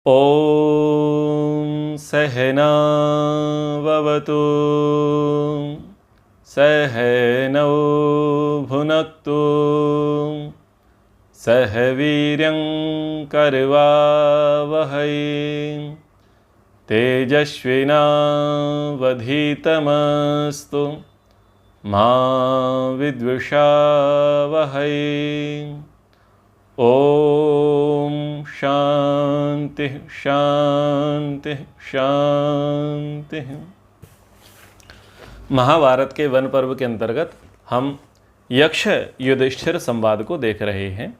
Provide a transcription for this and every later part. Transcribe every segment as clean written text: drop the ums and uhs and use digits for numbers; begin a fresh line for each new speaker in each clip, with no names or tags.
ॐ सहना ववतु सहनौ भुनक्तु सह वीर्यं करवावहै तेजस्विनावधीतमस्तु मा विद्विषावहै। ओम शांति शांति शांति। महाभारत के वन पर्व के अंतर्गत हम यक्ष युधिष्ठिर संवाद को देख रहे हैं।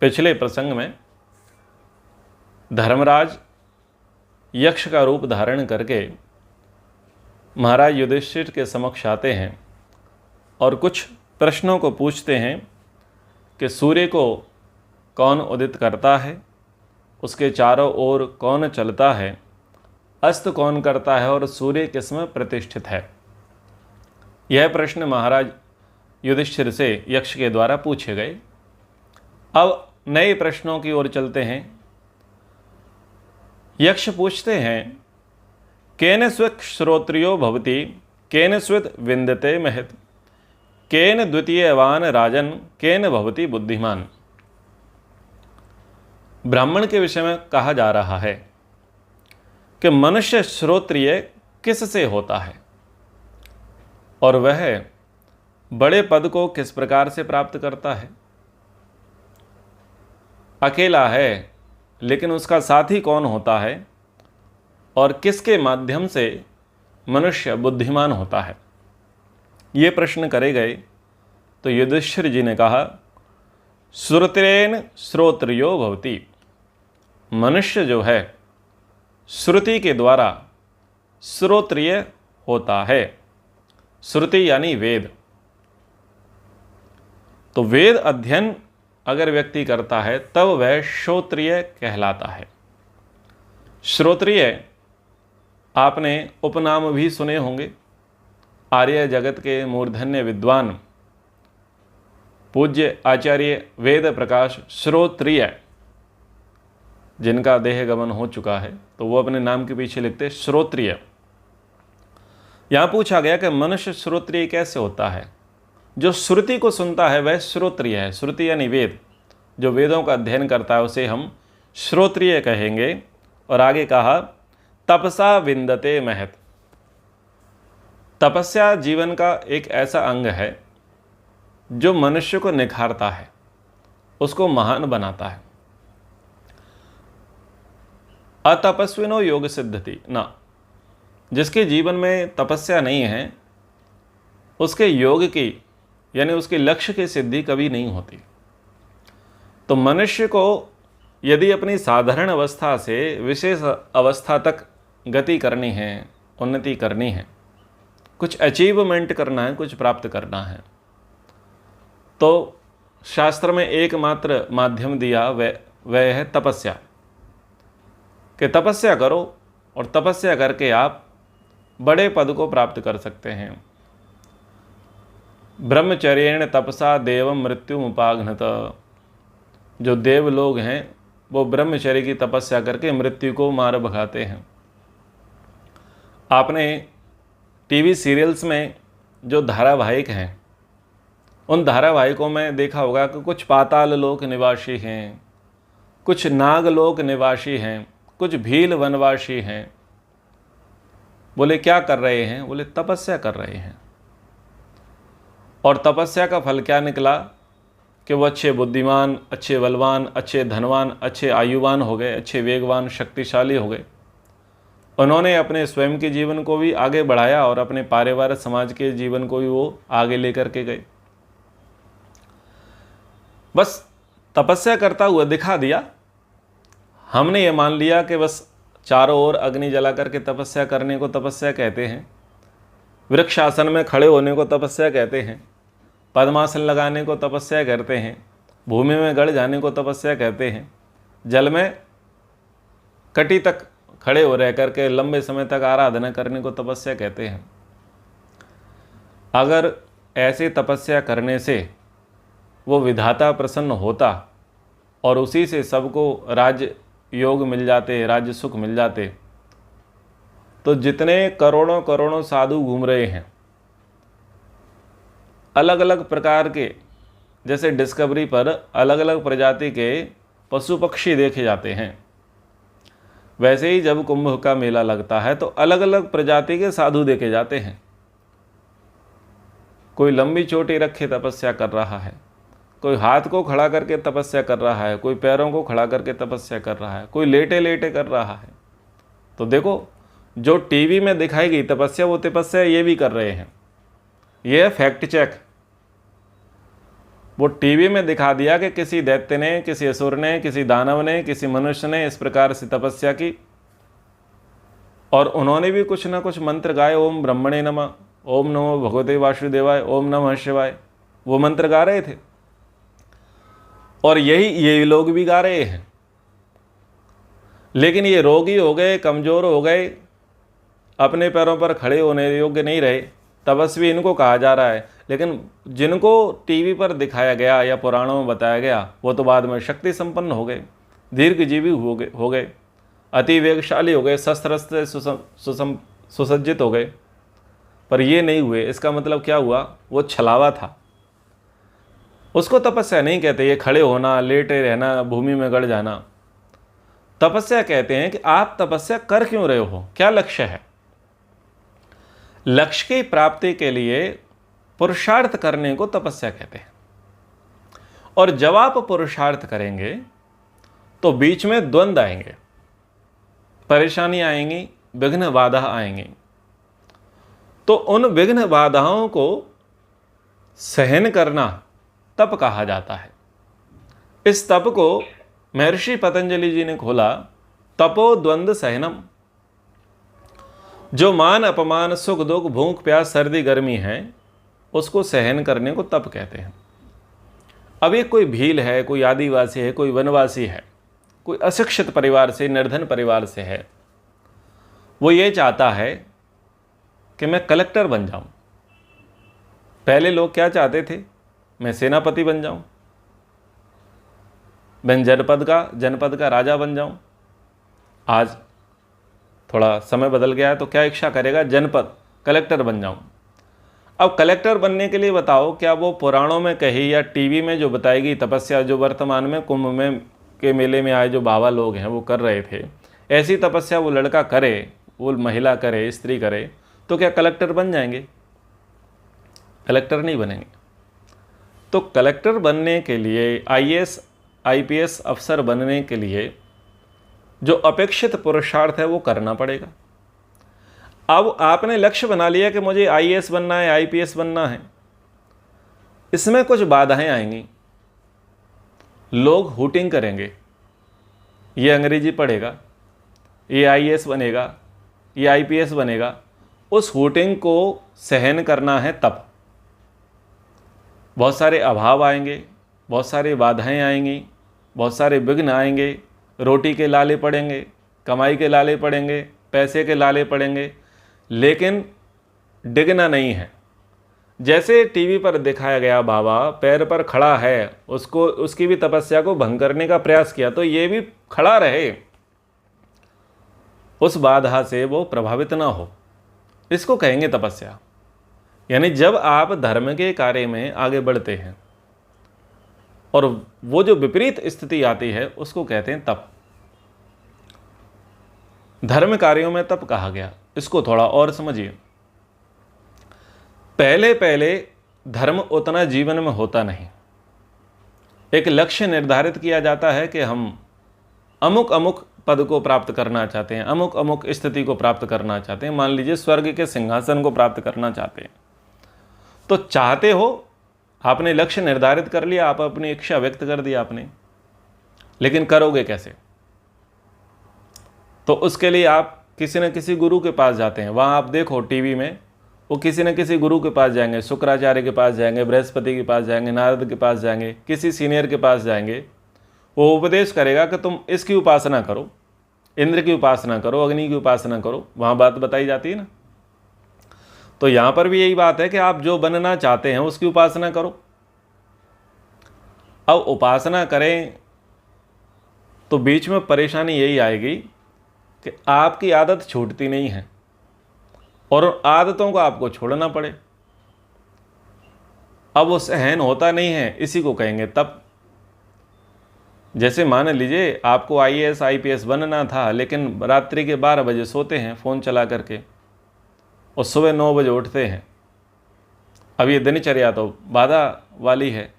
पिछले प्रसंग में धर्मराज यक्ष का रूप धारण करके महाराज युधिष्ठिर के समक्ष आते हैं और कुछ प्रश्नों को पूछते हैं कि सूर्य को कौन उदित करता है, उसके चारों ओर कौन चलता है, अस्त कौन करता है और सूर्य किसमें प्रतिष्ठित है। यह प्रश्न महाराज युधिष्ठिर से यक्ष के द्वारा पूछे गए। अब नए प्रश्नों की ओर चलते हैं। यक्ष पूछते हैं, केन स्वित् श्रोत्रियो भवति केन स्वित् विन्दते महत् केन द्वितीयवान राजन केन भवति बुद्धिमान। ब्राह्मण के विषय में कहा जा रहा है कि मनुष्य श्रोत्रिय किस से होता है और वह बड़े पद को किस प्रकार से प्राप्त करता है। अकेला है लेकिन उसका साथी कौन होता है और किसके माध्यम से मनुष्य बुद्धिमान होता है। ये प्रश्न करे गए तो युधिष्ठिर जी ने कहा, श्रुतिरेन श्रोत्रियो भवति। मनुष्य जो है श्रुति के द्वारा श्रोत्रिय होता है। श्रुति यानी वेद। तो वेद अध्ययन अगर व्यक्ति करता है तब वह श्रोत्रिय कहलाता है। श्रोत्रिय आपने उपनाम भी सुने होंगे। आर्य जगत के मूर्धन्य विद्वान पूज्य आचार्य वेद प्रकाश श्रोत्रिय, जिनका देह गमन हो चुका है, तो वो अपने नाम के पीछे लिखते श्रोत्रिय। यहाँ पूछा गया कि मनुष्य श्रोत्रिय कैसे होता है। जो श्रुति को सुनता है वह श्रोत्रिय है। श्रुति यानी वेद। जो वेदों का अध्ययन करता है उसे हम श्रोत्रिय कहेंगे। और आगे कहा, तपसा विन्दते महत्। तपस्या जीवन का एक ऐसा अंग है जो मनुष्य को निखारता है, उसको महान बनाता है। अतपस्विनो योग सिद्धति ना। जिसके जीवन में तपस्या नहीं है उसके योग की यानी उसके लक्ष्य की सिद्धि कभी नहीं होती। तो मनुष्य को यदि अपनी साधारण अवस्था से विशेष अवस्था तक गति करनी है, उन्नति करनी है, कुछ अचीवमेंट करना है, कुछ प्राप्त करना है, तो शास्त्र में एकमात्र माध्यम दिया वह है तपस्या। कि तपस्या करो और तपस्या करके आप बड़े पद को प्राप्त कर सकते हैं। ब्रह्मचर्येण तपसा देवम मृत्युमुपाघ्नत। जो देव लोग हैं वो ब्रह्मचर्य की तपस्या करके मृत्यु को मार भगाते हैं। आपने टीवी सीरियल्स में जो धारावाहिक हैं उन धारावाहिकों में देखा होगा कि कुछ पाताल लोक निवासी हैं, कुछ नागलोक निवासी हैं, कुछ भील वनवासी हैं। बोले क्या कर रहे हैं? बोले तपस्या कर रहे हैं। और तपस्या का फल क्या निकला कि वो अच्छे बुद्धिमान, अच्छे बलवान, अच्छे धनवान, अच्छे आयुवान हो गए, अच्छे वेगवान, शक्तिशाली हो गए। उन्होंने अपने स्वयं के जीवन को भी आगे बढ़ाया और अपने पारिवारिक समाज के जीवन को भी वो आगे लेकर के गए। बस तपस्या करता हुआ दिखा दिया। हमने ये मान लिया कि बस चारों ओर अग्नि जला करके तपस्या करने को तपस्या कहते हैं, वृक्षासन में खड़े होने को तपस्या कहते हैं, पद्मासन लगाने को तपस्या करते हैं, भूमि में गड़ जाने को तपस्या कहते हैं, जल में कटी तक खड़े हो रह करके लंबे समय तक आराधना करने को तपस्या कहते हैं। अगर ऐसी तपस्या करने से वो विधाता प्रसन्न होता और उसी से सबको राज्य योग मिल जाते, राज्य सुख मिल जाते, तो जितने करोड़ों करोड़ों साधु घूम रहे हैं, अलग अलग प्रकार के, जैसे डिस्कवरी पर अलग अलग प्रजाति के पशु पक्षी देखे जाते हैं, वैसे ही जब कुंभ का मेला लगता है तो अलग अलग प्रजाति के साधु देखे जाते हैं। कोई लंबी चोटी रखे तपस्या कर रहा है, कोई हाथ को खड़ा करके तपस्या कर रहा है, कोई पैरों को खड़ा करके तपस्या कर रहा है, कोई लेटे लेटे कर रहा है। तो देखो, जो टीवी में दिखाई गई तपस्या, वो तपस्या ये भी कर रहे हैं। ये है फैक्ट चेक। वो टीवी में दिखा दिया कि किसी दैत्य ने, किसी असुर ने, किसी दानव ने, किसी मनुष्य ने इस प्रकार से तपस्या की, और उन्होंने भी कुछ ना कुछ मंत्र गाए, ओम ब्रह्मणे नमः, ओम नमो भगवते वासुदेवाय, ओम नमः शिवाय, वो मंत्र गा रहे थे। और ये लोग भी गा रहे हैं, लेकिन ये रोगी हो गए, कमज़ोर हो गए, अपने पैरों पर खड़े होने योग्य नहीं रहे, तपस्वी इनको कहा जा रहा है। लेकिन जिनको टीवी पर दिखाया गया या पुराणों में बताया गया, वो तो बाद में शक्ति संपन्न हो गए, दीर्घजीवी हो गए, अति वेगशाली हो गए, शस्त्र से सुसज्जित हो गए। पर ये नहीं हुए। इसका मतलब क्या हुआ? वो छलावा था। उसको तपस्या नहीं कहते, ये खड़े होना, लेटे रहना, भूमि में गड़ जाना। तपस्या कहते हैं कि आप तपस्या कर क्यों रहे हो, क्या लक्ष्य है। लक्ष्य की प्राप्ति के लिए पुरुषार्थ करने को तपस्या कहते हैं। और जब आप पुरुषार्थ करेंगे तो बीच में द्वंद्व आएंगे, परेशानी आएंगी, विघ्न बाधा आएंगी। तो उन विघ्न बाधाओं को सहन करना तप कहा जाता है। इस तप को महर्षि पतंजलि जी ने खोला, तपो द्वंद्व सहनम। जो मान अपमान, सुख दुख, भूख प्यास, सर्दी गर्मी है, उसको सहन करने को तप कहते हैं। अब ये कोई भील है, कोई आदिवासी है, कोई वनवासी है, कोई अशिक्षित परिवार से, निर्धन परिवार से है, वो ये चाहता है कि मैं कलेक्टर बन जाऊं। पहले लोग क्या चाहते थे? मैं सेनापति बन जाऊं, मैं जनपद का राजा बन जाऊं। आज थोड़ा समय बदल गया है, तो क्या इच्छा करेगा? जनपद, कलेक्टर बन जाऊं। अब कलेक्टर बनने के लिए बताओ, क्या वो पुराणों में कही या टीवी में जो बताई गई तपस्या, जो वर्तमान में कुंभ में के मेले में आए जो बाबा लोग हैं वो कर रहे थे, ऐसी तपस्या वो लड़का करे, वो महिला करे, स्त्री करे, तो क्या कलेक्टर बन जाएंगे? कलेक्टर नहीं बनेंगे। तो कलेक्टर बनने के लिए, IAS IPS अफसर बनने के लिए जो अपेक्षित पुरुषार्थ है वो करना पड़ेगा। अब आपने लक्ष्य बना लिया कि मुझे IAS बनना है, IPS बनना है, इसमें कुछ बाधाएं आएंगी। लोग हुटिंग करेंगे, ये अंग्रेजी पढ़ेगा, ये IAS बनेगा, ये IPS बनेगा। उस हुटिंग को सहन करना है तप। बहुत सारे अभाव आएंगे, बहुत सारी बाधाएं आएंगी, बहुत सारे विघ्न आएंगे, रोटी के लाले पड़ेंगे, कमाई के लाले पड़ेंगे, पैसे के लाले पड़ेंगे, लेकिन डिगना नहीं है। जैसे टीवी पर दिखाया गया बाबा पैर पर खड़ा है, उसको, उसकी भी तपस्या को भंग करने का प्रयास किया, तो ये भी खड़ा रहे, उस बाधा से वो प्रभावित ना हो, इसको कहेंगे तपस्या। यानी जब आप धर्म के कार्य में आगे बढ़ते हैं और वो जो विपरीत स्थिति आती है, उसको कहते हैं तप। धर्म कार्यों में तप कहा गया। इसको थोड़ा और समझिए। पहले पहले धर्म उतना जीवन में होता नहीं। एक लक्ष्य निर्धारित किया जाता है कि हम अमुक अमुक पद को प्राप्त करना चाहते हैं, अमुक अमुक स्थिति को प्राप्त करना चाहते हैं। मान लीजिए स्वर्ग के सिंहासन को प्राप्त करना चाहते हैं, तो चाहते हो, आपने लक्ष्य निर्धारित कर लिया, आप अपनी इच्छा व्यक्त कर दी आपने, लेकिन करोगे कैसे? तो उसके लिए आप किसी न किसी गुरु के पास जाते हैं। वहाँ आप देखो टीवी में, वो किसी न किसी गुरु के पास जाएंगे, शुक्राचार्य के पास जाएंगे, बृहस्पति के पास जाएंगे, नारद के पास जाएंगे, किसी सीनियर के पास जाएंगे। वो उपदेश करेगा कि तुम इसकी उपासना करो, इंद्र की उपासना करो, अग्नि की उपासना करो। वहाँ बात बताई जाती है ना। तो यहाँ पर भी यही बात है कि आप जो बनना चाहते हैं उसकी उपासना करो। अब उपासना करें तो बीच में परेशानी यही आएगी कि आपकी आदत छूटती नहीं है और उन आदतों को आपको छोड़ना पड़े। अब वो सहन होता नहीं है, इसी को कहेंगे तप। जैसे मान लीजिए आपको IAS IPS बनना था, लेकिन रात्रि के 12 बजे सोते हैं फ़ोन चला करके और सुबह 9 बजे उठते हैं। अब ये दिनचर्या तो बाधा वाली है।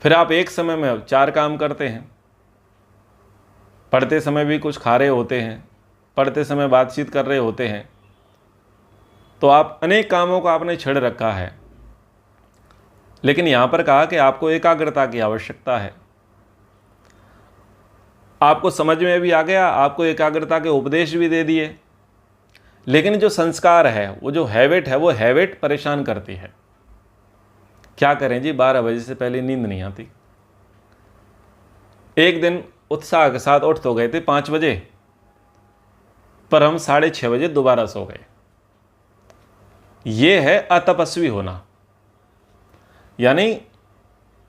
फिर आप एक समय में 4 काम करते हैं, पढ़ते समय भी कुछ खा रहे होते हैं, पढ़ते समय बातचीत कर रहे होते हैं, तो आप अनेक कामों को आपने छेड़ रखा है। लेकिन यहाँ पर कहा कि आपको एकाग्रता की आवश्यकता है। आपको समझ में भी आ गया, आपको एकाग्रता के उपदेश भी दे दिए, लेकिन जो संस्कार है, वो जो हैबिट है, वो हैबिट परेशान करती है। क्या करें जी, 12 बजे से पहले नींद नहीं आती। एक दिन उत्साह के साथ उठ तो गए थे 5 बजे, पर हम 6:30 बजे दोबारा सो गए। ये है अतपस्वी होना। यानी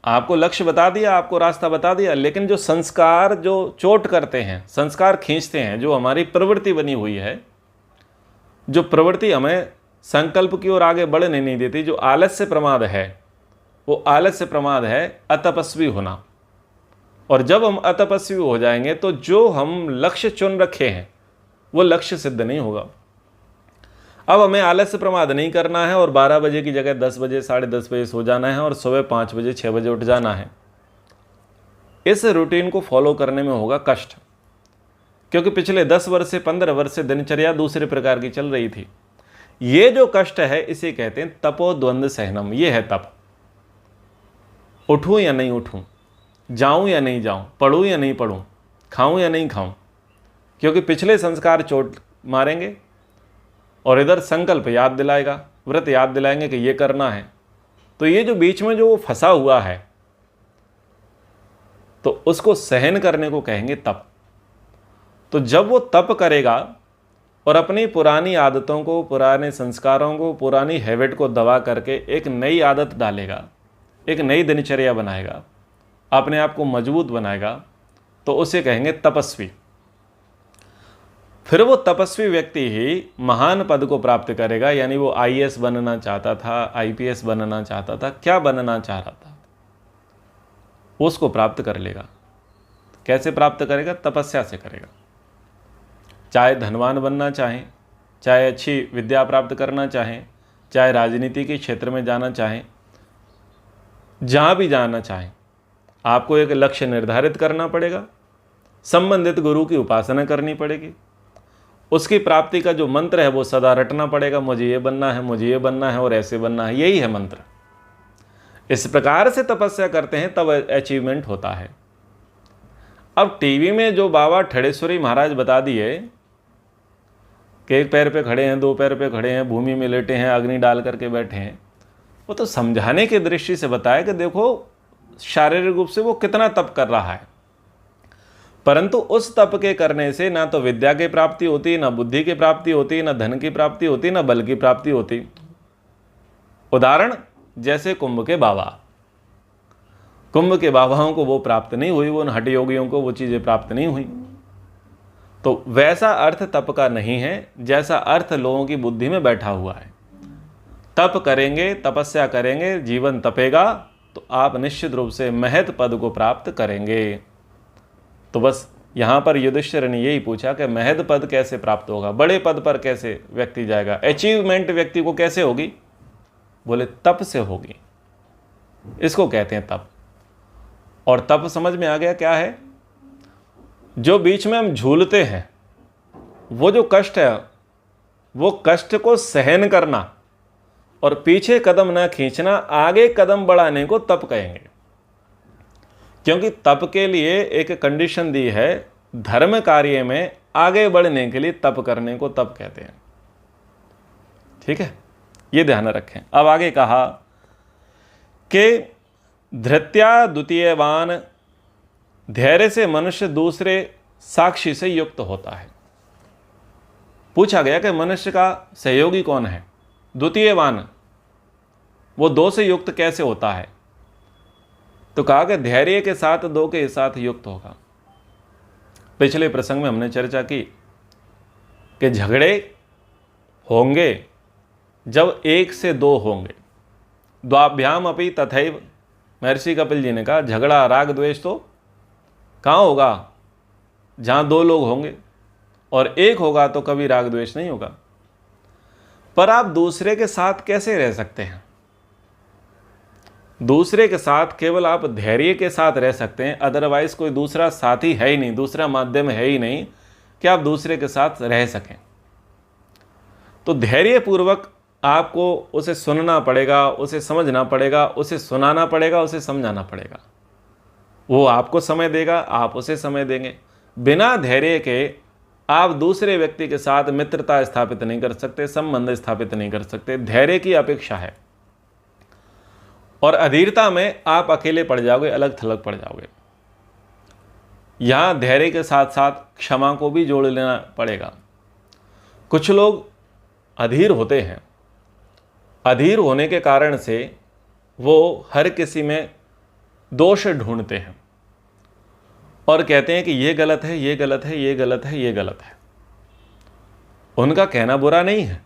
आपको लक्ष्य बता दिया, आपको रास्ता बता दिया, लेकिन जो संस्कार जो चोट करते हैं, संस्कार खींचते हैं, जो हमारी प्रवृत्ति बनी हुई है, जो प्रवृत्ति हमें संकल्प की ओर आगे बढ़ने नहीं देती, जो आलस्य प्रमाद है, वो आलस्य प्रमाद है अतपस्वी होना। और जब हम अतपस्वी हो जाएंगे तो जो हम लक्ष्य चुन रखे हैं वो लक्ष्य सिद्ध नहीं होगा। अब हमें आलस्य प्रमाद नहीं करना है और 12 बजे की जगह 10 बजे 10:30 बजे सो जाना है और सुबह 5 बजे 6 बजे उठ जाना है। इस रूटीन को फॉलो करने में होगा कष्ट, क्योंकि पिछले 10 वर्ष से 15 वर्ष से दिनचर्या दूसरे प्रकार की चल रही थी। ये जो कष्ट है इसे कहते हैं तपोद्वंद सहनम। ये है तप। उठूं या नहीं उठूं, जाऊं या नहीं जाऊं, पढ़ूं या नहीं पढ़ूं, खाऊं या नहीं खाऊं, क्योंकि पिछले संस्कार चोट मारेंगे और इधर संकल्प याद दिलाएगा, व्रत याद दिलाएंगे कि ये करना है। तो ये जो बीच में जो वो फंसा हुआ है, तो उसको सहन करने को कहेंगे तप। तो जब वो तप करेगा और अपनी पुरानी आदतों को, पुराने संस्कारों को, पुरानी हैबिट को दबा करके एक नई आदत डालेगा, एक नई दिनचर्या बनाएगा, अपने आप को मजबूत बनाएगा, तो उसे कहेंगे तपस्वी। फिर वो तपस्वी व्यक्ति ही महान पद को प्राप्त करेगा। यानी वो IAS बनना चाहता था, IPS बनना चाहता था, क्या बनना चाह रहा था, उसको प्राप्त कर लेगा। कैसे प्राप्त करेगा? तपस्या से करेगा। चाहे धनवान बनना चाहें, चाहे अच्छी विद्या प्राप्त करना चाहें, चाहे राजनीति के क्षेत्र में जाना चाहें, जहाँ भी जाना चाहें, आपको एक लक्ष्य निर्धारित करना पड़ेगा, संबंधित गुरु की उपासना करनी पड़ेगी, उसकी प्राप्ति का जो मंत्र है वो सदा रटना पड़ेगा। मुझे ये बनना है, मुझे ये बनना है और ऐसे बनना है, यही है मंत्र। इस प्रकार से तपस्या करते हैं तब अचीवमेंट होता है। अब टीवी में जो बाबा ठड़ेश्वरी महाराज बता दिए कि एक पैर पे खड़े हैं, 2 पैर पे खड़े हैं, भूमि में लेटे हैं, अग्नि डाल करके बैठे हैं, वो तो समझाने की दृष्टि से बताया कि देखो शारीरिक रूप से वो कितना तप कर रहा है, परंतु उस तप के करने से ना तो विद्या की प्राप्ति होती, ना बुद्धि की प्राप्ति होती, ना धन की प्राप्ति होती, ना बल की प्राप्ति होती। उदाहरण जैसे कुंभ के बाबा, कुंभ के बाबाओं को वो प्राप्त नहीं हुई, वो हठ योगियों को वो चीज़ें प्राप्त नहीं हुई। तो वैसा अर्थ तप का नहीं है जैसा अर्थ लोगों की बुद्धि में बैठा हुआ है। तप करेंगे, तपस्या करेंगे, जीवन तपेगा तो आप निश्चित रूप से महत पद को प्राप्त करेंगे। तो बस यहाँ पर युधिष्ठिर ने यही पूछा कि महद पद कैसे प्राप्त होगा, बड़े पद पर कैसे व्यक्ति जाएगा, अचीवमेंट व्यक्ति को कैसे होगी? बोले तप से होगी। इसको कहते हैं तप। और तप समझ में आ गया क्या है? जो बीच में हम झूलते हैं, वो जो कष्ट है, वो कष्ट को सहन करना और पीछे कदम ना खींचना, आगे कदम बढ़ाने को तप कहेंगे। क्योंकि तप के लिए एक कंडीशन दी है, धर्म कार्य में आगे बढ़ने के लिए तप करने को तप कहते हैं। ठीक है, ये ध्यान रखें। अब आगे कहा कि धृत्या द्वितीयवान, धैर्य से मनुष्य दूसरे साक्षी से युक्त होता है। पूछा गया कि मनुष्य का सहयोगी कौन है? द्वितीयवान, वो 2 से युक्त कैसे होता है? तो कहा कि धैर्य के साथ 2 के साथ युक्त होगा। पिछले प्रसंग में हमने चर्चा की कि झगड़े होंगे जब 1 से 2 होंगे। द्वाभ्याम अपि तथैव, महर्षि कपिल जी ने कहा झगड़ा राग द्वेष तो कहाँ होगा, जहाँ 2 लोग होंगे, और 1 होगा तो कभी राग द्वेष नहीं होगा। पर आप दूसरे के साथ कैसे रह सकते हैं? दूसरे के साथ केवल आप धैर्य के साथ रह सकते हैं, अदरवाइज कोई दूसरा साथी है ही नहीं, दूसरा माध्यम है ही नहीं कि आप दूसरे के साथ रह सकें। तो धैर्यपूर्वक आपको उसे सुनना पड़ेगा, उसे समझना पड़ेगा, उसे सुनाना पड़ेगा, उसे समझाना पड़ेगा। वो आपको समय देगा, आप उसे समय देंगे। बिना धैर्य के आप दूसरे व्यक्ति के साथ मित्रता स्थापित नहीं कर सकते, संबंध स्थापित नहीं कर सकते। धैर्य की अपेक्षा है। और अधीरता में आप अकेले पड़ जाओगे, अलग थलग पड़ जाओगे। यहां धैर्य के साथ साथ क्षमा को भी जोड़ लेना पड़ेगा। कुछ लोग अधीर होते हैं, अधीर होने के कारण से वो हर किसी में दोष ढूंढते हैं और कहते हैं कि ये गलत है, ये गलत है, ये गलत है, ये गलत है। उनका कहना बुरा नहीं है,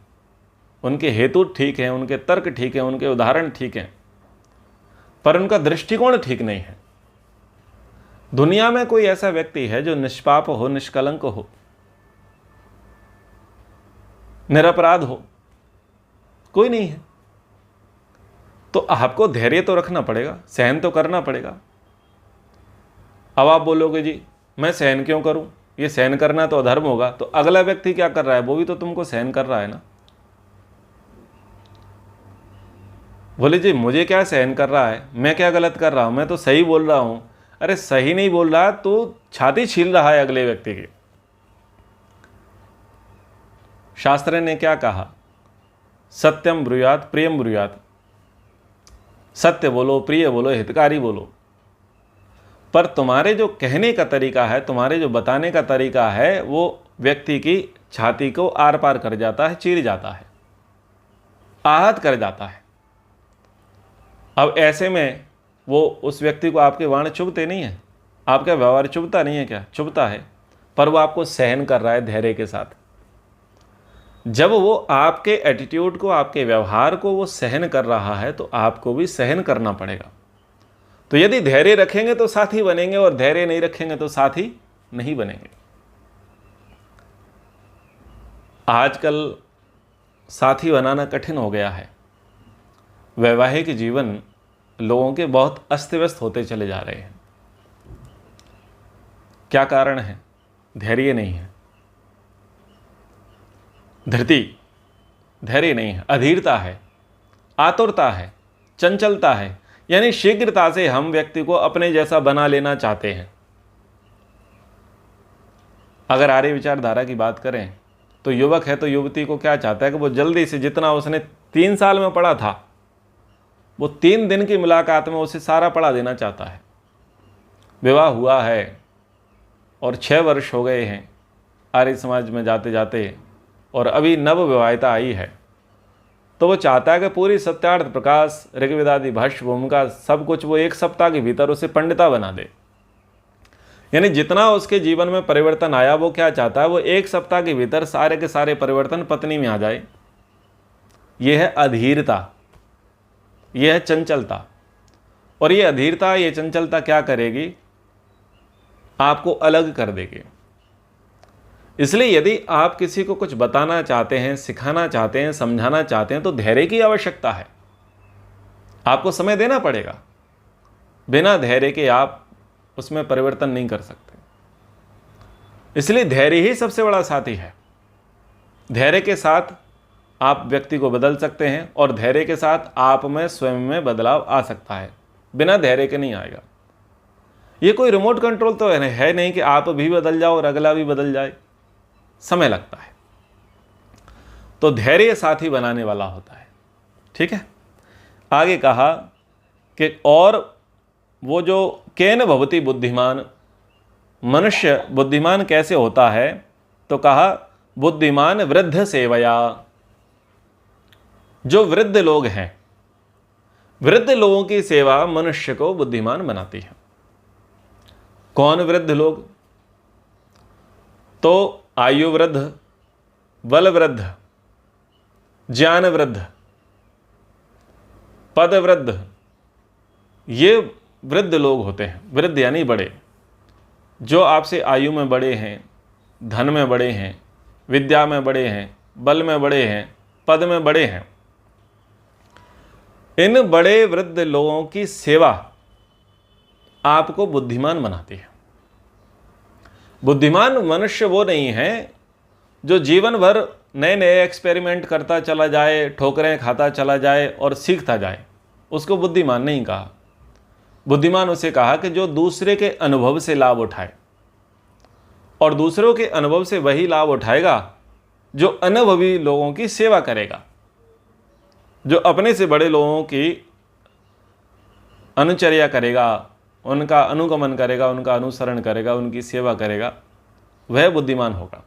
उनके हेतु ठीक हैं, उनके तर्क ठीक हैं, उनके उदाहरण ठीक हैं, पर उनका दृष्टिकोण ठीक नहीं है। दुनिया में कोई ऐसा व्यक्ति है जो निष्पाप हो, निष्कलंक हो, निरपराध हो? कोई नहीं है। तो आपको धैर्य तो रखना पड़ेगा, सहन तो करना पड़ेगा। अब आप बोलोगे जी मैं सहन क्यों करूं, ये सहन करना तो अधर्म होगा। तो अगला व्यक्ति क्या कर रहा है, वो भी तो तुमको सहन कर रहा है ना। बोले जी मुझे क्या सहन कर रहा है, मैं क्या गलत कर रहा हूं, मैं तो सही बोल रहा हूं। अरे सही नहीं बोल रहा तो छाती छील रहा है अगले व्यक्ति की। शास्त्र ने क्या कहा, सत्यम ब्रूयात प्रियम ब्रूयात। सत्य बोलो, प्रिय बोलो, हितकारी बोलो। पर तुम्हारे जो कहने का तरीका है, तुम्हारे जो बताने का तरीका है, वो व्यक्ति की छाती को आर पार कर जाता है, चीर जाता है, आहत कर जाता है। अब ऐसे में वो उस व्यक्ति को आपके वाण चुभते नहीं है, आपका व्यवहार चुभता नहीं है क्या? चुभता है, पर वो आपको सहन कर रहा है धैर्य के साथ। जब वो आपके एटीट्यूड को, आपके व्यवहार को वो सहन कर रहा है, तो आपको भी सहन करना पड़ेगा। तो यदि धैर्य रखेंगे तो साथी बनेंगे, और धैर्य नहीं रखेंगे तो साथी नहीं बनेंगे। आजकल साथी बनाना कठिन हो गया है। वैवाहिक जीवन लोगों के बहुत अस्त व्यस्त होते चले जा रहे हैं। क्या कारण है? धैर्य नहीं है, धृति, धैर्य नहीं है, अधीरता है, आतुरता है, चंचलता है। यानी शीघ्रता से हम व्यक्ति को अपने जैसा बना लेना चाहते हैं। अगर आर्य विचारधारा की बात करें तो युवक है तो युवती को क्या चाहता है कि वो जल्दी से, जितना उसने 3 साल में पढ़ा था, वो 3 दिन की मुलाकात में उसे सारा पढ़ा देना चाहता है। विवाह हुआ है और 6 वर्ष हो गए हैं आर्य समाज में जाते जाते, और अभी नव विवाहिता आई है, तो वो चाहता है कि पूरी सत्यार्थ प्रकाश, ऋग्वेदादि भाष्य भूमिका सब कुछ वो 1 सप्ताह के भीतर उसे पंडिता बना दे। यानी जितना उसके जीवन में परिवर्तन आया, वो क्या चाहता है, वो 1 सप्ताह के भीतर सारे के सारे परिवर्तन पत्नी में आ जाए। यह है अधीरता, यह है चंचलता। और ये अधीरता, ये चंचलता क्या करेगी, आपको अलग कर देगी। इसलिए यदि आप किसी को कुछ बताना चाहते हैं, सिखाना चाहते हैं, समझाना चाहते हैं, तो धैर्य की आवश्यकता है। आपको समय देना पड़ेगा। बिना धैर्य के आप उसमें परिवर्तन नहीं कर सकते। इसलिए धैर्य ही सबसे बड़ा साथी है। धैर्य के साथ आप व्यक्ति को बदल सकते हैं, और धैर्य के साथ आप में स्वयं में बदलाव आ सकता है। बिना धैर्य के नहीं आएगा। ये कोई रिमोट कंट्रोल तो है नहीं कि आप भी बदल जाओ और अगला भी बदल जाए। समय लगता है। तो धैर्य साथी बनाने वाला होता है। ठीक है। आगे कहा कि और वो जो केन भवति बुद्धिमान, मनुष्य बुद्धिमान कैसे होता है, तो कहा बुद्धिमान वृद्ध सेवया। जो वृद्ध लोग हैं, वृद्ध लोगों की सेवा मनुष्य को बुद्धिमान बनाती है। कौन वृद्ध लोग? तो आयु वृद्ध, बल वृद्ध, ज्ञान वृद्ध, पद वृद्ध, ये वृद्ध लोग होते हैं। वृद्ध यानी बड़े, जो आपसे आयु में बड़े हैं, धन में बड़े हैं, विद्या में बड़े हैं, बल में बड़े हैं, पद में बड़े हैं। इन बड़े वृद्ध लोगों की सेवा आपको बुद्धिमान बनाती है। बुद्धिमान मनुष्य वो नहीं है जो जीवन भर नए नए एक्सपेरिमेंट करता चला जाए, ठोकरें खाता चला जाए और सीखता जाए, उसको बुद्धिमान नहीं कहा। बुद्धिमान उसे कहा कि जो दूसरे के अनुभव से लाभ उठाए, और दूसरों के अनुभव से वही लाभ उठाएगा जो अनुभवी लोगों की सेवा करेगा, जो अपने से बड़े लोगों की अनुचर्या करेगा, उनका अनुगमन करेगा, उनका अनुसरण करेगा, उनकी सेवा करेगा, वह बुद्धिमान होगा।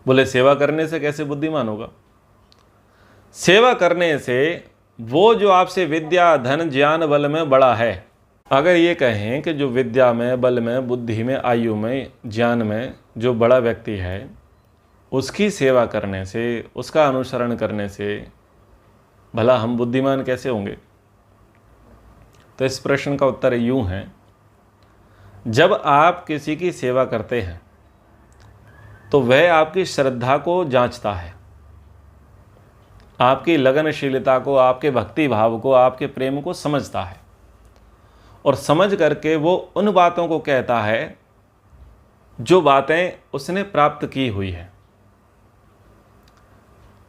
बोले सेवा करने से कैसे बुद्धिमान होगा? सेवा करने से वो जो आपसे विद्या, धन, ज्ञान, बल में बड़ा है, अगर ये कहें कि जो विद्या में, बल में, बुद्धि में, आयु में, ज्ञान में जो बड़ा व्यक्ति है, उसकी सेवा करने से, उसका अनुसरण करने से भला हम बुद्धिमान कैसे होंगे? तो इस प्रश्न का उत्तर यूं है, जब आप किसी की सेवा करते हैं तो वह आपकी श्रद्धा को जांचता है, आपकी लगनशीलता को, आपके भक्ति भाव को, आपके प्रेम को समझता है, और समझ करके वो उन बातों को कहता है जो बातें उसने प्राप्त की हुई है।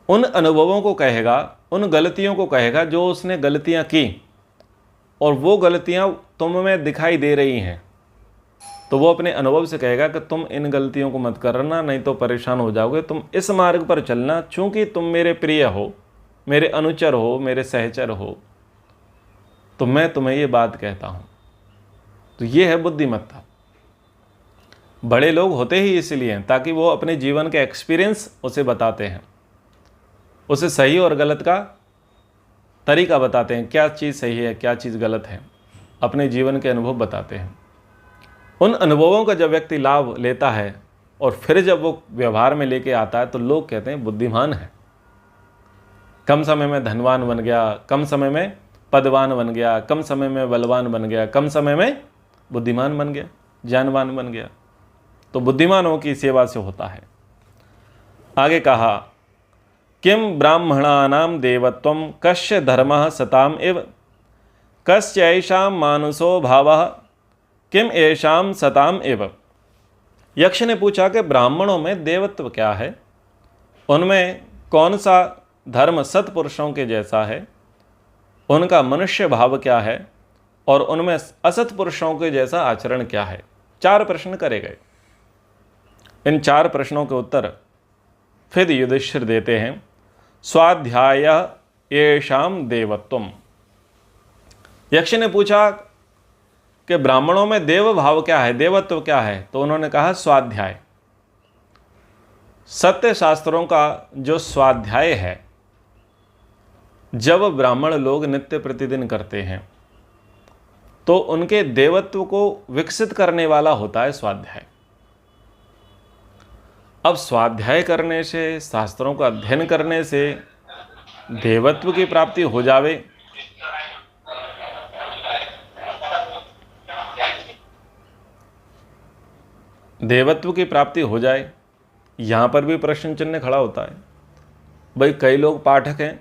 उन अनुभवों को कहेगा, उन गलतियों को कहेगा जो उसने गलतियां की, और वो गलतियां तुम में दिखाई दे रही हैं, तो वो अपने अनुभव से कहेगा कि तुम इन गलतियों को मत करना, नहीं तो परेशान हो जाओगे, तुम इस मार्ग पर चलना, चूंकि तुम मेरे प्रिय हो, मेरे अनुचर हो, मेरे सहचर हो, तो मैं तुम्हें ये बात कहता हूं। तो ये है बुद्धिमत्ता। बड़े लोग होते ही इसलिए हैं ताकि वो अपने जीवन के एक्सपीरियंस उसे बताते हैं, उसे सही और गलत का तरीका बताते हैं, क्या चीज़ सही है, क्या चीज़ गलत है, अपने जीवन के अनुभव बताते हैं। उन अनुभवों का जब व्यक्ति लाभ लेता है और फिर जब वो व्यवहार में लेके आता है, तो लोग कहते हैं बुद्धिमान है। कम समय में धनवान बन गया, कम समय में पदवान बन गया, कम समय में बलवान बन गया, कम समय में बुद्धिमान बन गया, ज्ञानवान बन गया। तो बुद्धिमानों की सेवा से होता है। आगे कहा, किम ब्राह्मणानां देवत्वं कस्य धर्मः सताम एव कस्यैषां मानुषो भावः किम एषां सताम एव। यक्ष ने पूछा कि ब्राह्मणों में देवत्व क्या है, उनमें कौन सा धर्म सत्पुरुषों के जैसा है, उनका मनुष्य भाव क्या है, और उनमें असत पुरुषों के जैसा आचरण क्या है। 4 प्रश्न करे गए। इन 4 प्रश्नों के उत्तर फिर युधिष्ठिर देते हैं। स्वाध्याय येषां देवत्वम। यक्ष ने पूछा कि ब्राह्मणों में देव भाव क्या है, देवत्व क्या है, तो उन्होंने कहा स्वाध्याय। सत्य शास्त्रों का जो स्वाध्याय है, जब ब्राह्मण लोग नित्य प्रतिदिन करते हैं तो उनके देवत्व को विकसित करने वाला होता है स्वाध्याय। अब स्वाध्याय करने से, शास्त्रों का अध्ययन करने से देवत्व की प्राप्ति हो जावे, देवत्व की प्राप्ति हो जाए, यहाँ पर भी प्रश्न चिन्ह खड़ा होता है। भाई कई लोग पाठक हैं,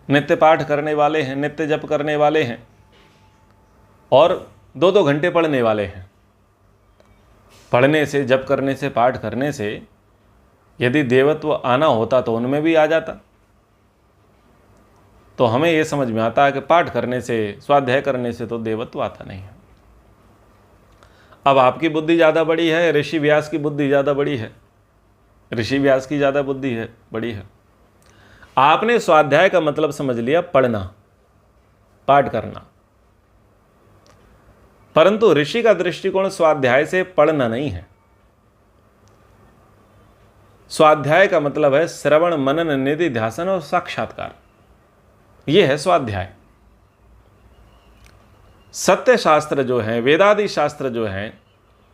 नित्य पाठ करने वाले हैं, नित्य जप करने वाले हैं, और 2-2 घंटे पढ़ने वाले हैं। पढ़ने से, जप करने से, पाठ करने से यदि देवत्व आना होता तो उनमें भी आ जाता। तो हमें यह समझ में आता है कि पाठ करने से, स्वाध्याय करने से तो देवत्व आता नहीं है। अब आपकी बुद्धि ज़्यादा बड़ी है, ऋषि व्यास की बुद्धि ज़्यादा बड़ी है, ऋषि व्यास की ज़्यादा बुद्धि है, बड़ी है। आपने स्वाध्याय का मतलब समझ लिया पढ़ना, पाठ करना, परंतु ऋषि का दृष्टिकोण स्वाध्याय से पढ़ना नहीं है। स्वाध्याय का मतलब है श्रवण, मनन, निधि, ध्यासन और साक्षात्कार। यह है स्वाध्याय। सत्य शास्त्र जो है, वेदादि शास्त्र जो हैं,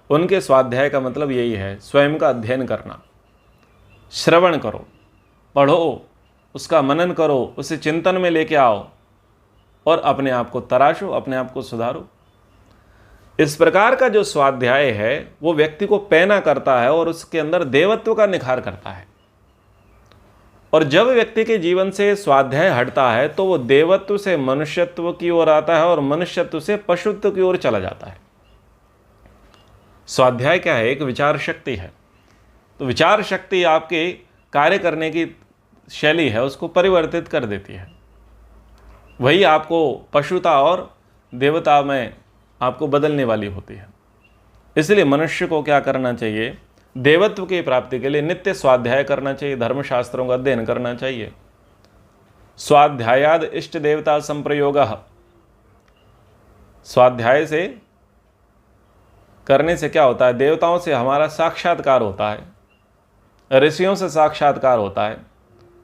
उनके स्वाध्याय का मतलब यही है, स्वयं का अध्ययन करना। श्रवण करो, पढ़ो, उसका मनन करो, उसे चिंतन में लेके आओ और अपने आप को तराशो, अपने आप को सुधारो। इस प्रकार का जो स्वाध्याय है वो व्यक्ति को पैना करता है और उसके अंदर देवत्व का निखार करता है। और जब व्यक्ति के जीवन से स्वाध्याय हटता है तो वो देवत्व से मनुष्यत्व की ओर आता है और मनुष्यत्व से पशुत्व की ओर चला जाता है। स्वाध्याय क्या है? एक विचार शक्ति है। तो विचार शक्ति आपके कार्य करने की शैली है उसको परिवर्तित कर देती है। वही आपको पशुता और देवता में आपको बदलने वाली होती है। इसलिए मनुष्य को क्या करना चाहिए? देवत्व की प्राप्ति के लिए नित्य स्वाध्याय करना चाहिए, धर्मशास्त्रों का अध्ययन करना चाहिए। स्वाध्यायाद इष्ट देवता संप्रयोगः। स्वाध्याय से करने से क्या होता है? देवताओं से हमारा साक्षात्कार होता है, ऋषियों से साक्षात्कार होता है,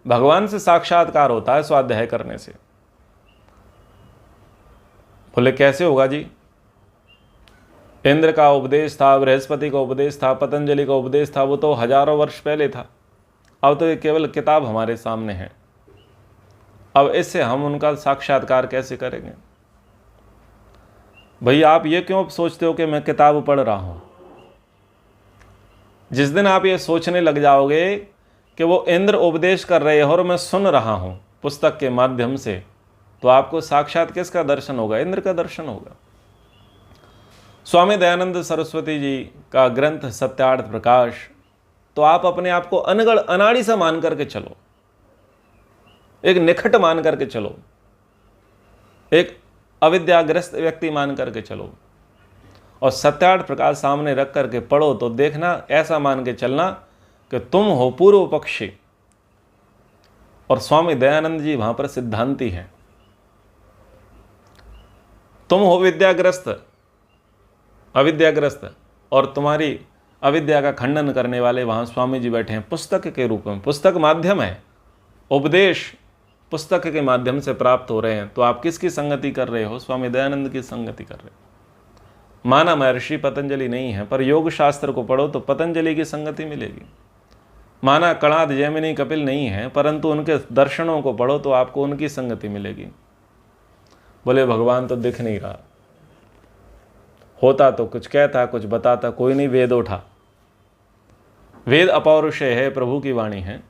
भगवान से साक्षात्कार होता है स्वाध्याय करने से। बोले कैसे होगा जी? इंद्र का उपदेश था, बृहस्पति का उपदेश था, पतंजलि का उपदेश था, वो तो हजारों वर्ष पहले था। अब तो ये केवल किताब हमारे सामने है। अब इससे हम उनका साक्षात्कार कैसे करेंगे? भैया आप ये क्यों सोचते हो कि मैं किताब पढ़ रहा हूं? जिस दिन आप ये सोचने लग जाओगे कि वो इंद्र उपदेश कर रहे हो और मैं सुन रहा हूं पुस्तक के माध्यम से, तो आपको साक्षात किसका दर्शन होगा? इंद्र का दर्शन होगा। स्वामी दयानंद सरस्वती जी का ग्रंथ सत्यार्थ प्रकाश, तो आप अपने आप को अनगढ़ अनाड़ी सा मान करके चलो, एक निखट मान करके चलो, एक अविद्याग्रस्त व्यक्ति मान करके चलो और सत्यार्थ प्रकाश सामने रख करके पढ़ो तो देखना, ऐसा मान के चलना कि तुम हो पूर्व पक्षी और स्वामी दयानंद जी वहां पर सिद्धांती हैं। तुम हो विद्याग्रस्त, अविद्याग्रस्त, और तुम्हारी अविद्या का खंडन करने वाले वहां स्वामी जी बैठे हैं पुस्तक के रूप में। पुस्तक माध्यम है, उपदेश पुस्तक के माध्यम से प्राप्त हो रहे हैं। तो आप किसकी संगति कर रहे हो? स्वामी दयानंद की संगति कर रहे हो। माना महर्षि पतंजलि नहीं है, पर योग शास्त्र को पढ़ो तो पतंजलि की संगति मिलेगी। माना कणाद जैमिनी कपिल नहीं है, परंतु उनके दर्शनों को पढ़ो तो आपको उनकी संगति मिलेगी। बोले भगवान तो दिख नहीं रहा, होता तो कुछ कहता, कुछ बताता, कोई नहीं वेद उठा। वेद अपौरुषेय है, प्रभु की वाणी है।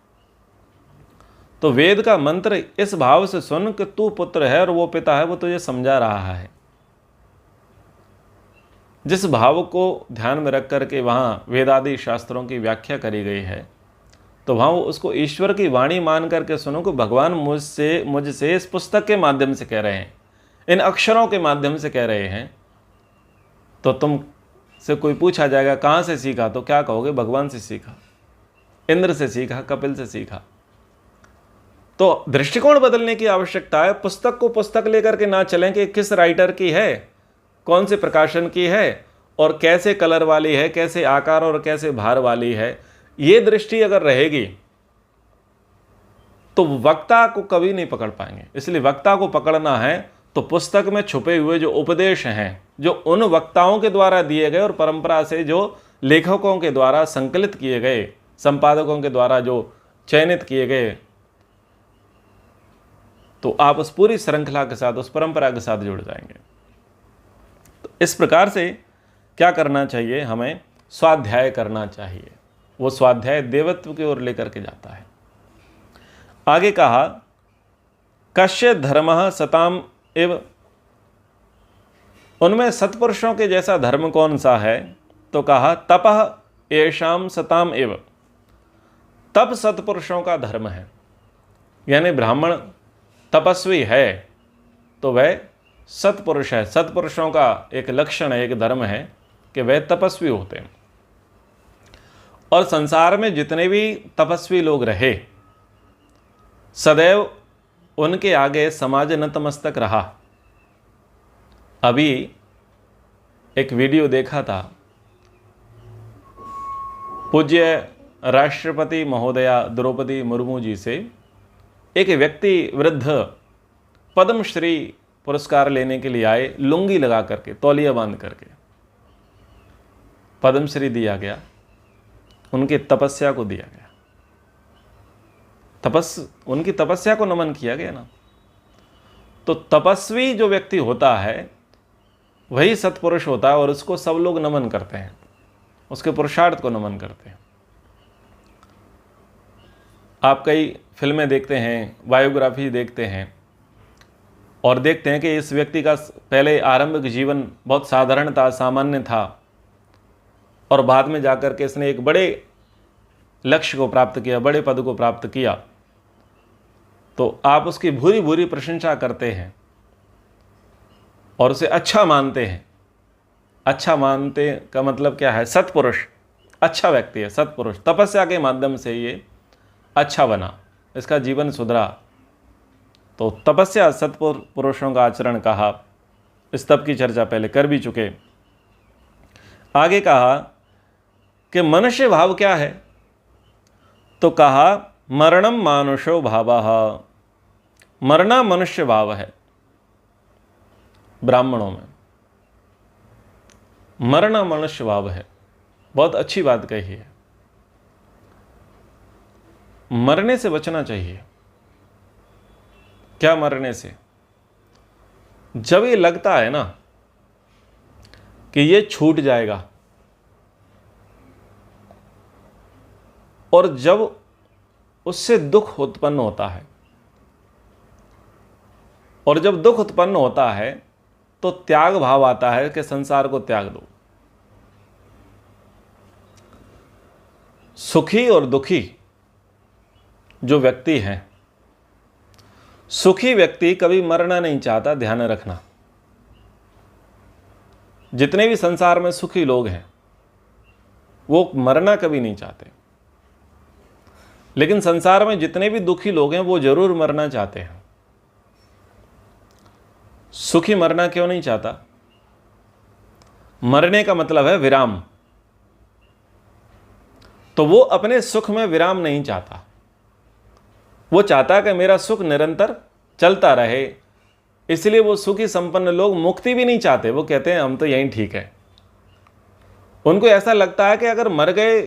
तो वेद का मंत्र इस भाव से सुन कि तू पुत्र है और वो पिता है, वो तुझे समझा रहा है। जिस भाव को ध्यान में रख करके वहां वेदादि शास्त्रों की व्याख्या करी गई है, तो वहां वो उसको ईश्वर की वाणी मान करके सुनो कि भगवान मुझसे इस पुस्तक के माध्यम से कह रहे हैं, इन अक्षरों के माध्यम से कह रहे हैं। तो तुम से कोई पूछा जाएगा कहाँ से सीखा, तो क्या कहोगे? भगवान से सीखा, इंद्र से सीखा, कपिल से सीखा। तो दृष्टिकोण बदलने की आवश्यकता है। पुस्तक को पुस्तक लेकर के ना चलें कि किस राइटर की है, कौन से प्रकाशन की है और कैसे कलर वाली है, कैसे आकार और कैसे भार वाली है। ये दृष्टि अगर रहेगी तो वक्ता को कभी नहीं पकड़ पाएंगे। इसलिए वक्ता को पकड़ना है तो पुस्तक में छुपे हुए जो उपदेश हैं, जो उन वक्ताओं के द्वारा दिए गए और परंपरा से जो लेखकों के द्वारा संकलित किए गए, संपादकों के द्वारा जो चयनित किए गए, तो आप उस पूरी श्रृंखला के साथ, उस परंपरा के साथ जुड़ जाएंगे। तो इस प्रकार से क्या करना चाहिए? हमें स्वाध्याय करना चाहिए। वो स्वाध्याय देवत्व की ओर लेकर के जाता है। आगे कहा कश्य धर्मः सताम एव। उनमें सत्पुरुषों के जैसा धर्म कौन सा है? तो कहा तपः येषाम सताम एव। तप सत्पुरुषों का धर्म है। यानी ब्राह्मण तपस्वी है तो वह सत्पुरुष है। सत्पुरुषों का एक लक्षण है, एक धर्म है कि वह तपस्वी होते हैं। और संसार में जितने भी तपस्वी लोग रहे, सदैव उनके आगे समाज नतमस्तक रहा। अभी एक वीडियो देखा था, पूज्य राष्ट्रपति महोदया द्रौपदी मुर्मू जी से एक व्यक्ति वृद्ध पद्मश्री पुरस्कार लेने के लिए आए, लुंगी लगा करके, तौलिया बांध करके। पद्मश्री दिया गया, उनकी तपस्या को दिया गया, उनकी तपस्या को नमन किया गया ना। तो तपस्वी जो व्यक्ति होता है वही सत्पुरुष होता है और उसको सब लोग नमन करते हैं, उसके पुरुषार्थ को नमन करते हैं। आप कई फिल्में देखते हैं, बायोग्राफी देखते हैं और देखते हैं कि इस व्यक्ति का पहले आरंभिक जीवन बहुत साधारण था, सामान्य था और बाद में जाकर के इसने एक बड़े लक्ष्य को प्राप्त किया, बड़े पद को प्राप्त किया। तो आप उसकी भूरी भूरी प्रशंसा करते हैं और उसे अच्छा मानते हैं। अच्छा मानते का मतलब क्या है? सत्पुरुष, अच्छा व्यक्ति है, सत्पुरुष। तपस्या के माध्यम से ये अच्छा बना, इसका जीवन सुधरा। तो तपस्या सत्पुरुषों का आचरण कहा। इस तप की चर्चा पहले कर भी चुके। आगे कहा कि मनुष्य भाव क्या है, तो कहा मरणम मानुषो भावः। मरना मनुष्य भाव है। ब्राह्मणों में मरना मनुष्य भाव है। बहुत अच्छी बात कही है। मरने से बचना चाहिए। क्या मरने से? जब ये लगता है ना कि ये छूट जाएगा और जब उससे दुख उत्पन्न होता है, और जब दुख उत्पन्न होता है तो त्याग भाव आता है कि संसार को त्याग दो। सुखी और दुखी जो व्यक्ति हैं, सुखी व्यक्ति कभी मरना नहीं चाहता, ध्यान रखना। जितने भी संसार में सुखी लोग हैं वो मरना कभी नहीं चाहते, लेकिन संसार में जितने भी दुखी लोग हैं वो जरूर मरना चाहते हैं। सुखी मरना क्यों नहीं चाहता? मरने का मतलब है विराम। तो वो अपने सुख में विराम नहीं चाहता। वो चाहता है कि मेरा सुख निरंतर चलता रहे। इसलिए वो सुखी संपन्न लोग मुक्ति भी नहीं चाहते। वो कहते हैं हम तो यहीं ठीक है। उनको ऐसा लगता है कि अगर मर गए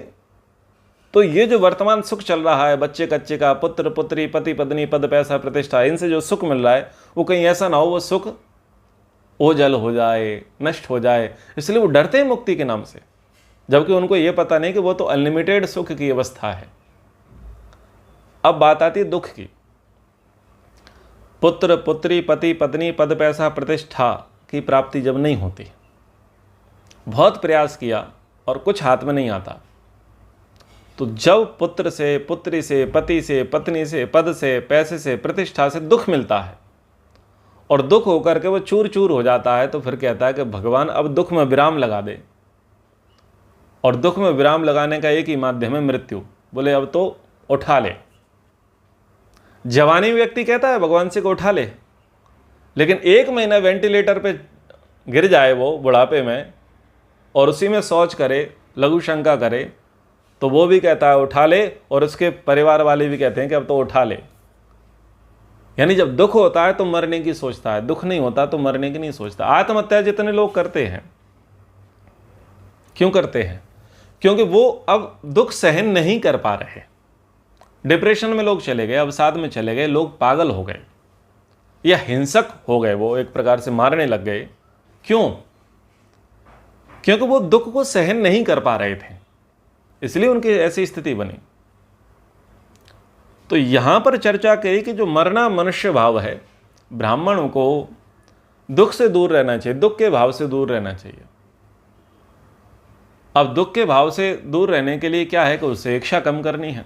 तो ये जो वर्तमान सुख चल रहा है, बच्चे कच्चे का, पुत्र पुत्री, पति पत्नी, पद पैसा प्रतिष्ठा, इनसे जो सुख मिल रहा है वो कहीं ऐसा ना हो वो सुख ओझल हो जाए, नष्ट हो जाए। इसलिए वो डरते हैं मुक्ति के नाम से, जबकि उनको ये पता नहीं कि वो तो अनलिमिटेड सुख की अवस्था है। अब बात आती है दुख की। पुत्र पुत्री, पति पत्नी, पद पैसा प्रतिष्ठा की प्राप्ति जब नहीं होती, बहुत प्रयास किया और कुछ हाथ में नहीं आता, तो जब पुत्र से, पुत्री से, पति से, पत्नी से, पद से, पैसे से, प्रतिष्ठा से दुख मिलता है और दुख होकर के वो चूर चूर हो जाता है, तो फिर कहता है कि भगवान अब दुख में विराम लगा दे। और दुख में विराम लगाने का एक ही माध्यम है मृत्यु। बोले अब तो उठा ले। जवानी व्यक्ति कहता है भगवान से को उठा ले, लेकिन 1 महीना वेंटिलेटर पे गिर जाए वो बुढ़ापे में और उसी में शौच करे, लघु शंका करे, तो वो भी कहता है उठा ले, और उसके परिवार वाले भी कहते हैं कि अब तो उठा ले। यानी जब दुख होता है तो मरने की सोचता है, दुख नहीं होता तो मरने की नहीं सोचता। आत्महत्या जितने लोग करते हैं, क्यों करते हैं? क्योंकि वो अब दुख सहन नहीं कर पा रहे। डिप्रेशन में लोग चले गए, अवसाद में चले गए, लोग पागल हो गए या हिंसक हो गए, वो एक प्रकार से मारने लग गए। क्यों? क्योंकि वो दुख को सहन नहीं कर पा रहे थे, इसलिए उनकी ऐसी स्थिति बनी। तो यहां पर चर्चा करी कि जो मरना मनुष्य भाव है, ब्राह्मणों को दुख से दूर रहना चाहिए, दुख के भाव से दूर रहना चाहिए। अब दुख के भाव से दूर रहने के लिए क्या है कि उससे इच्छा कम करनी है।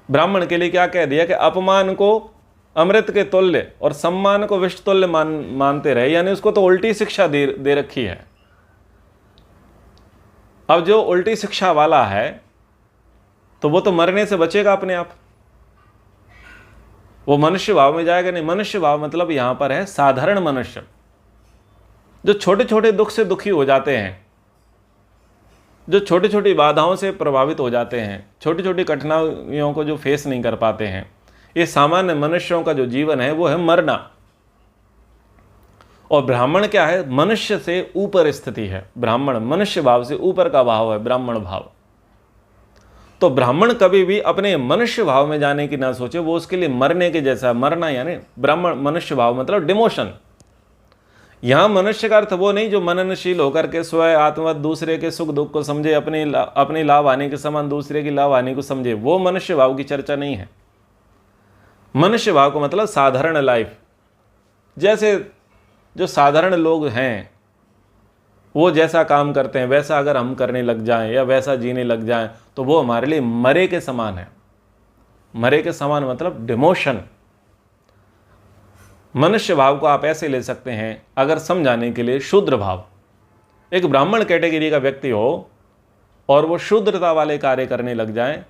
ब्राह्मण के लिए क्या कह दिया कि अपमान को अमृत के तुल्य और सम्मान को विष तुल्य मानते रहे, यानी उसको तो उल्टी शिक्षा दे रखी है। अब जो उल्टी शिक्षा वाला है तो वो तो मरने से बचेगा अपने आप, वो मनुष्य भाव में जाएगा नहीं। मनुष्य भाव मतलब यहां पर है साधारण मनुष्य, जो छोटे छोटे दुख से दुखी हो जाते हैं, जो छोटी छोटी बाधाओं से प्रभावित हो जाते हैं, छोटी छोटी कठिनाइयों को जो फेस नहीं कर पाते हैं। ये सामान्य मनुष्यों का जो जीवन है वो है मरना। और ब्राह्मण क्या है? मनुष्य से ऊपर स्थिति है। ब्राह्मण मनुष्य भाव से ऊपर का भाव है, ब्राह्मण भाव। तो ब्राह्मण कभी भी अपने मनुष्य भाव में जाने की ना सोचे, वो उसके लिए मरने के जैसा। मरना यानी ब्राह्मण मनुष्य भाव मतलब डिमोशन। यहां मनुष्य का अर्थ वो नहीं जो मननशील होकर के स्वयं आत्मवत दूसरे के सुख दुख को समझे, अपनी लाभ हानि के समान दूसरे की लाभ हानि को समझे, वो मनुष्य भाव की चर्चा नहीं है। मनुष्य भाव को मतलब साधारण लाइफ, जैसे जो साधारण लोग हैं वो जैसा काम करते हैं वैसा अगर हम करने लग जाएं या वैसा जीने लग जाएं तो वो हमारे लिए मरे के समान है। मरे के समान मतलब डिमोशन। मनुष्य भाव को आप ऐसे ले सकते हैं, अगर समझाने के लिए, शूद्र भाव। एक ब्राह्मण कैटेगरी का व्यक्ति हो और वो शूद्रता वाले कार्य करने लग जाए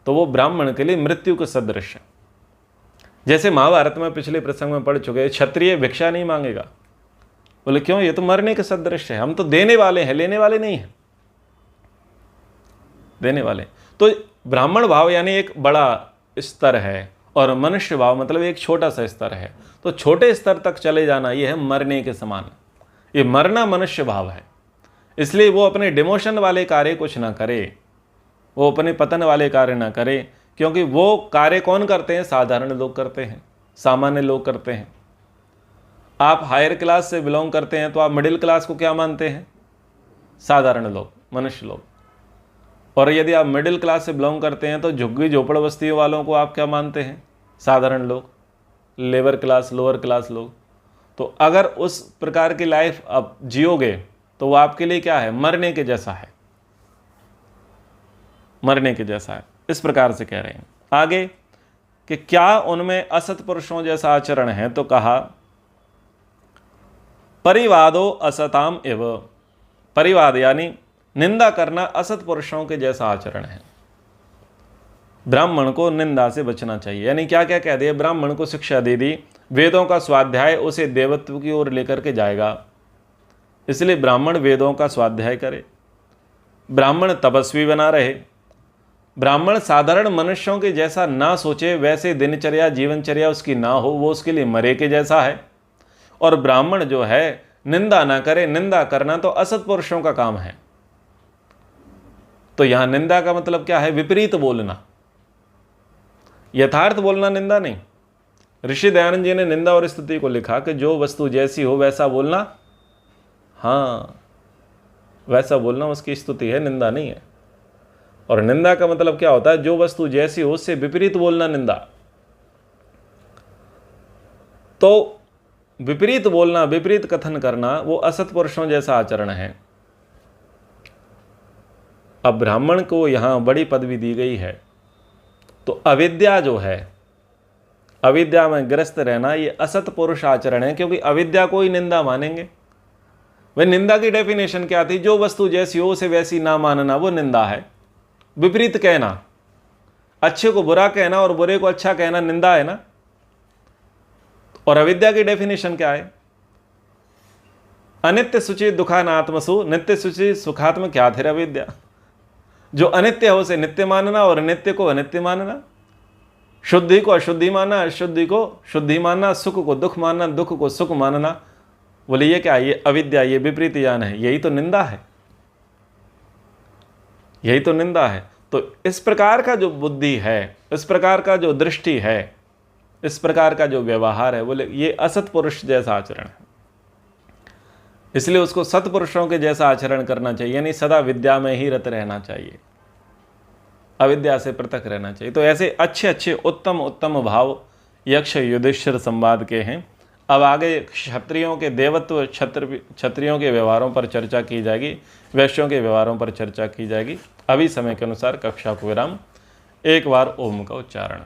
तो वो ब्राह्मण के लिए मृत्यु के सदृश है। जैसे महाभारत में पिछले प्रसंग में पढ़ चुके, क्षत्रिय भिक्षा नहीं मांगेगा। बोले क्यों? ये तो मरने के सदृश है, हम तो देने वाले हैं, लेने वाले नहीं हैं, देने वाले। तो ब्राह्मण भाव यानी एक बड़ा स्तर है और मनुष्य भाव मतलब एक छोटा सा स्तर है। तो छोटे स्तर तक चले जाना ये है मरने के समान। ये मरना मनुष्य भाव है। इसलिए वो अपने डिमोशन वाले कार्य कुछ ना करे, वो अपने पतन वाले कार्य ना करे, क्योंकि वो कार्य कौन करते हैं? साधारण लोग करते हैं, सामान्य लोग करते हैं। आप हायर क्लास से बिलोंग करते हैं तो आप मिडिल क्लास को क्या मानते हैं? साधारण लोग, मनुष्य लोग। और यदि आप मिडिल क्लास से बिलोंग करते हैं तो झुग्गी झोपड़ बस्तियों वालों को आप क्या मानते हैं? साधारण लोग, लेबर क्लास, लोअर क्लास लोग। तो अगर उस प्रकार की लाइफ आप जियोगे तो वो आपके लिए क्या है? मरने के जैसा है, मरने के जैसा है। इस प्रकार से कह रहे हैं आगे कि क्या उनमें असत पुरुषों जैसा आचरण है? तो कहा परिवादो असताम एव। परिवाद यानी निंदा करना असत पुरुषों के जैसा आचरण है। ब्राह्मण को निंदा से बचना चाहिए। यानी क्या क्या कह दिया? ब्राह्मण को शिक्षा दे दी, वेदों का स्वाध्याय उसे देवत्व की ओर लेकर के जाएगा, इसलिए ब्राह्मण वेदों का स्वाध्याय करे। ब्राह्मण तपस्वी बना रहे। ब्राह्मण साधारण मनुष्यों के जैसा ना सोचे, वैसे दिनचर्या जीवनचर्या उसकी ना हो, वो उसके लिए मरे के जैसा है। और ब्राह्मण जो है निंदा ना करे। निंदा करना तो असत पुरुषों का काम है। तो यहां निंदा का मतलब क्या है? विपरीत बोलना, यथार्थ बोलना निंदा नहीं। ऋषि दयानंद जी ने निंदा और स्तुति को लिखा कि जो वस्तु जैसी हो वैसा बोलना, हाँ वैसा बोलना उसकी स्तुति है, निंदा नहीं है। और निंदा का मतलब क्या होता है? जो वस्तु जैसी हो उससे विपरीत बोलना निंदा। तो विपरीत बोलना, विपरीत कथन करना वो असत पुरुषों जैसा आचरण है। अब ब्राह्मण को यहां बड़ी पदवी दी गई है, तो अविद्या जो है, अविद्या में ग्रस्त रहना ये असत पुरुष आचरण है, क्योंकि अविद्या को ही निंदा मानेंगे। वह निंदा की डेफिनेशन क्या थी? जो वस्तु जैसी हो उसे वैसी ना मानना, वो निंदा है। विपरीत कहना, अच्छे को बुरा कहना और बुरे को अच्छा कहना निंदा है ना। और अविद्या की डेफिनेशन क्या है? अनित्य शुचि दुखानात्मसु नित्य शुचि सुखात्म क्या थे? अविद्या। जो अनित्य हो उसे नित्य मानना और नित्य को अनित्य मानना, शुद्धि को अशुद्धि मानना, अशुद्धि को शुद्धि मानना, सुख को दुख मानना, दुख को सुख मानना। बोले ये क्या? ये अविद्या, ये विपरीत ज्ञान है। यही तो निंदा है, यही तो निंदा है। तो इस प्रकार का जो बुद्धि है, इस प्रकार का जो दृष्टि है, इस प्रकार का जो व्यवहार है, बोले ये असत पुरुष जैसा आचरण है। इसलिए उसको सत्पुरुषों के जैसा आचरण करना चाहिए, यानी सदा विद्या में ही रत रहना चाहिए, अविद्या से पृथक रहना चाहिए। तो ऐसे अच्छे अच्छे उत्तम उत्तम भाव यक्ष युधिष्ठिर संवाद के हैं। अब आगे क्षत्रियों के देवत्व, क्षत्रियों के व्यवहारों पर चर्चा की जाएगी, वैश्यों के व्यवहारों पर चर्चा की जाएगी। अभी समय के अनुसार कक्षा को विराम। एक बार ओम का उच्चारण।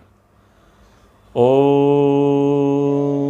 ओम